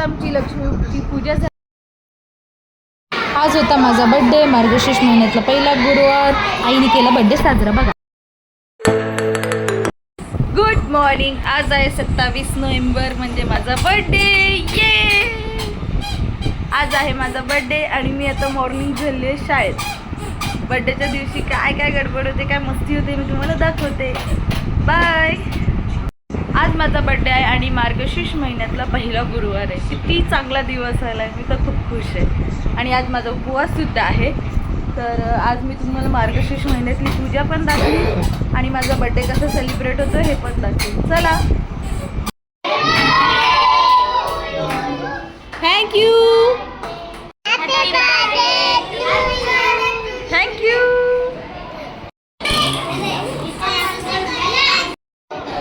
आमची लक्ष्मीची पूजा झाली। आज होता माझा बर्थडे, मार्गशीर्ष महिन्यातला पहिला गुरुवार. आईने केला बर्थडे साजरा. बघा, गुड मॉर्निंग. आज आहे 27 नोव्हेंबर, म्हणजे माझा बर्थडे. ये आज आहे माझा बर्थडे आणि मी आता मॉर्निंग झाली आहे शाळेत. बर्थडेच्या दिवशी काय काय गडबड होते, काय मस्ती होते, मी तुम्हाला दाखवते. बाय. आज माझा बर्थडे आहे आणि मार्गशीर्ष महिन्यातला पहिला गुरुवार आहे. किती चांगला दिवस आला आहे, मी तर खूप खुश आहे. आणि आज माझा उपवाससुद्धा आहे. तर आज मी तुम्हाला मार्गशीर्ष महिन्यातली पूजा पण दाखवली आणि माझा बर्थडे कसा सेलिब्रेट होतो हे पण दाखवेल. चला. Thank you thank you.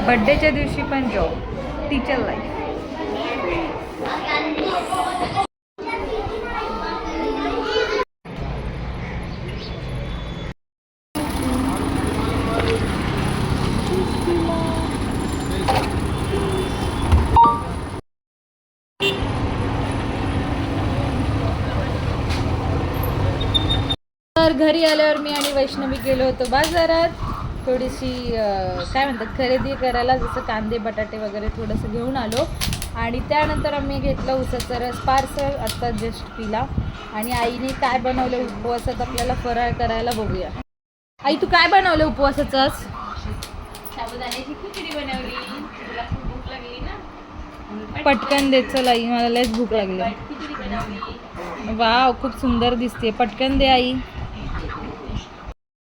बर्थडेच्या दिवशी पण जॉब, टीचर लाईफ. तर घरी आल्यावर मी आणि वैष्णवी गेलो होतो बाजारात. थोडीशी काय म्हणतात खरेदी करायला, जसं कांदे बटाटे वगैरे थोडंसं घेऊन आलो. आणि त्यानंतर आम्ही घेतलं उसाचा रस पार्सल, आत्ता जस्ट पिला. आणि आईने काय बनवलं उपवासात आपल्याला फराळ करायला बघूया. आई, तू काय बनवलं उपवासाचं आज? साबुदाण्याची खिचडी बनवली. तुला खूप भूक लागली ना, पटकन दे. चल आई, मला लयच भूक लागली. खिचडी बनवली. वाव, खूप सुंदर दिसते. पटकन दे आई.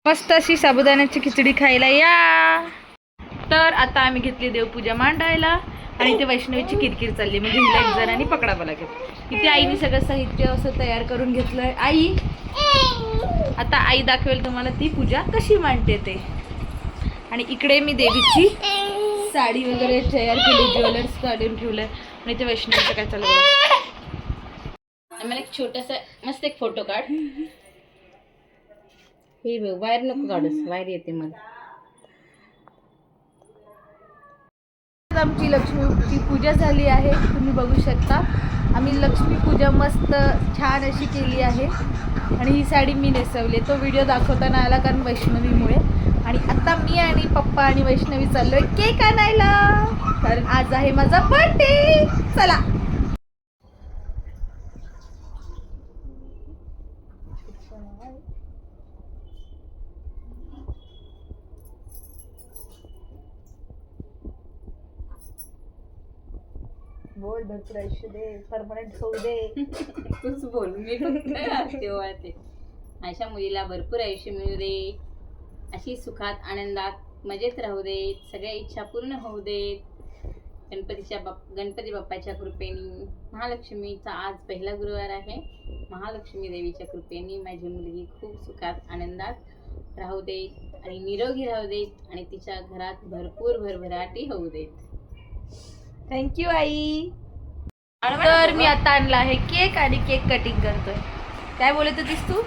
मस्त अशी साबुदाण्याची खिचडी खायला या. तर आता आम्ही घेतली देवपूजा मांडायला आणि ते वैष्णवीची किरकिर चालली, म्हणजे हिला एक जणांनी पकडावं लागेल. इथे आईने सगळं साहित्य असं तयार करून घेतलंय. आई, आता आई दाखवेल तुम्हाला ती पूजा कशी मांडते ते. आणि इकडे मी देवीची साडी वगैरे तयार केली, ज्वेलर्स काढून ठेवलंय. आणि ते वैष्णवीचं काय चालू आहे. आम्हाला एक छोटासा मस्त एक फोटो काढ. हे बघ, बाहेर नको काढूस, बाहेर येते मला. आमची लक्ष्मीची पूजा झाली आहे, तुम्ही बघू शकता. आम्ही लक्ष्मी पूजा मस्त छान अशी केली आहे. आणि ही साडी मी नेसवली. तो व्हिडिओ दाखवता नाही आला कारण वैष्णवीमुळे. आणि आता मी आणि पप्पा आणि वैष्णवी चाललोय केक आणायला, कारण आज आहे माझा बर्थडे. चला. बोल, भरपूर आयुष्य दे, परमनंट होऊ दे. तूच बोल, मी तेव्हा ते अशा मुलीला भरपूर आयुष्य मिळू दे, अशी सुखात आनंदात मजेत राहू देत, सगळ्या इच्छा पूर्ण होऊ देत. गणपती बाप्पाच्या कृपेने, महालक्ष्मीचा आज पहिला गुरुवार आहे. महालक्ष्मी देवीच्या कृपेने माझी मुलगी खूप सुखात आनंदात राहू देत आणि निरोगी राहू देत आणि तिच्या घरात भरपूर भरभराटी होऊ देत. थँक्यू आई. तर मी आता आणला आहे केक आणि केक कटिंग करतोय. काय बोलत होतीस तू?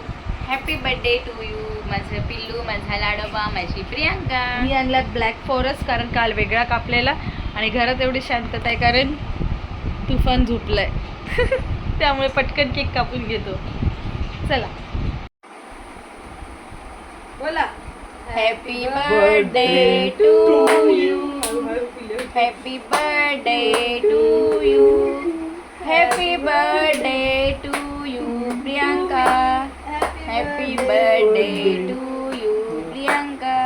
हॅपी बर्थडे टू यू माझं पिल्लू, माझा लाडोबा, माझी प्रियांका. मी आणला ब्लॅक फॉरेस्ट कारण काल वेगळा कापलेला. आणि घरात एवढी शांतता आहे कारण तुफान झोपलंय. त्यामुळे पटकन केक कापून घेतो. चला, बोला. Happy birthday to you, happy birthday to you, happy birthday to you Priyanka, happy birthday to you Priyanka.